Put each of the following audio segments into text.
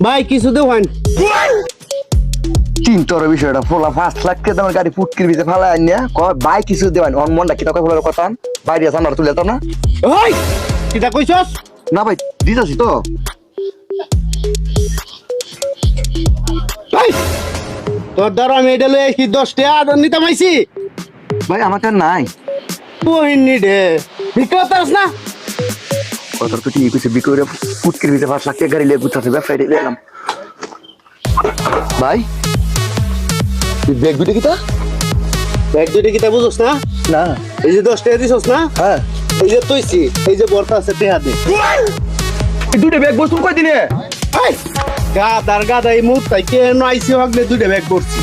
ভাই কিছু দেওয়ান চিন্তর বিষয়টা ফোলা 5 লাখ টাকা দামের গাড়ি ফুটকির ভিতরে ফালা আনিয়া কয় ভাই কিছু দেবেন অন মনটা কি তখন ফোলার কথা বাইরে আছে আমরা তুলে যেতাম না ওই কিটা কইছস না ভাই দিতাছি তো ভাই তোর দ্বারা আমি এটা লই কি 10 টাকা নিতে পাইছি ভাই আমার কাছে নাই কইনি রে বিক্রতাস না কত তো ঠিক কইছে বিক্রি ফুটকির ভিতরে 5 লাখ টাকা গাড়ি লিয়ে গুছাতে ব্যবসায়ী দিলাম ভাই ব্যাগ দুটো কিটা ব্যাগ দুইটা কিটা বুঝছস না না এই যে 10 টাকা দিছস না হ্যাঁ এই যে তুইছি এই যে বর্তা আছে টাকা দে এই দুটো ব্যাগ বসুন কয় দিনে এই গাদার গাদা এই মুখ তাই কেন আইছি হগলে দুইটা ব্যাগ করছি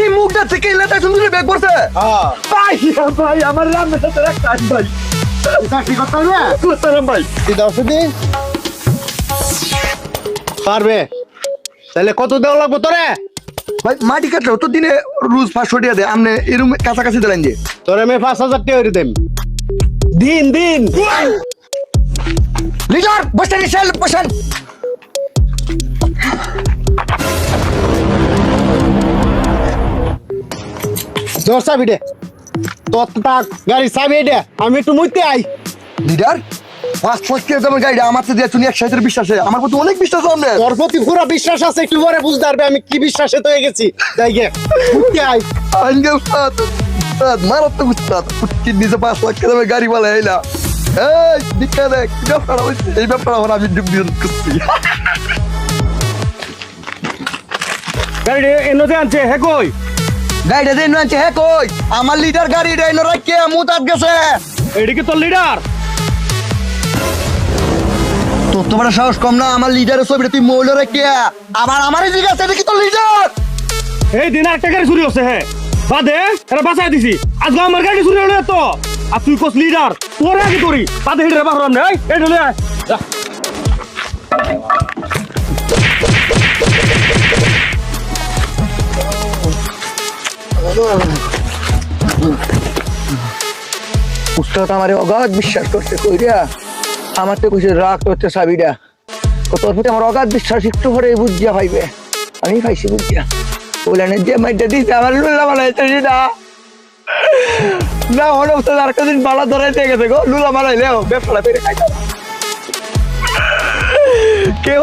এই মুখটা থেকে এলাটা সুন্দর ব্যাগ পড়ছে হ্যাঁ ভাই ভাই আমার রামের সাথে রাখতে ভাই চাকরি করতে হবে করতাম ভাই কি দাও শুধু পারবে তাহলে কত দেওয়া লাগবে তোরে ভাই মাটি কাটলো তো দিনে রোজ 500 টাকা দেয় আমনে এরকম কাছাকাছি দিলেন যে তোরে আমি 5000 টাকা করে দেব দিন দিন লিডার বসে নিছেন বসেন জোর চাবি দে তোর তাক গাড়ি চাবি দে আমি একটু মুইতে আই লিডার 5 লাখ টাকা দামের গাড়ি আমার তো দিয়ে তুমি 100 বিশ্বাসে আমার প্রতি অনেক বিশ্বাস আছে তোর প্রতি পুরো বিশ্বাস আছে একটু পরে বুঝতে পারবে আমি কি বিশ্বাসে তো হয়ে গেছি তাই গে মুইতে আই আঙ্গেল সাত মারাত্মক উস্তাদ ফুটকির নিচে 5 লাখ টাকা দামের গাড়ি বলে এলা এই দিকা দেখ কি ব্যাপার হইছে এই ব্যাপার আমার আমি ডুব দিয়ে করছি গাড়ি এনতে আনছে হে কই গাড়িটা দেন আনছে হে কই আমার লিডার গাড়ি দেন রাখকে মুতাত গেছে এদিকে তোর লিডার তো তোমার সাহস কম না আমার লিডারের ছবিটা তুই মৌল রাখকে আমারই জিজ্ঞাসা এটা কি তোর লিডার এই দিন একটা গাড়ি চুরি হচ্ছে হে বাদে এরা বাঁচাই দিছি আজকে আমার গাড়ি চুরি হলো তো আর তুই কোস লিডার তোর আগে তোরি বাদে হেডে বাহর আমনে এই এটা লই আয় যা। উস্তাদ আমারে অগাধ বিশ্বাস করতে কইরা আমার তো কইছে রাগ করতে চাবিটা তোর প্রতি আমার অগাধ বিশ্বাস একটু পরে বুঝিয়া পাইবে আমি পাইছি বুঝিয়া বললেন যে মাইটা দিতে আমার লুলা বানাইছে না না হলে উস্তাদ আর কদিন বালা ধরাইতে গেছে গো লুলা বানাইলেও ব্যবসা পেরে খাইতে কেউ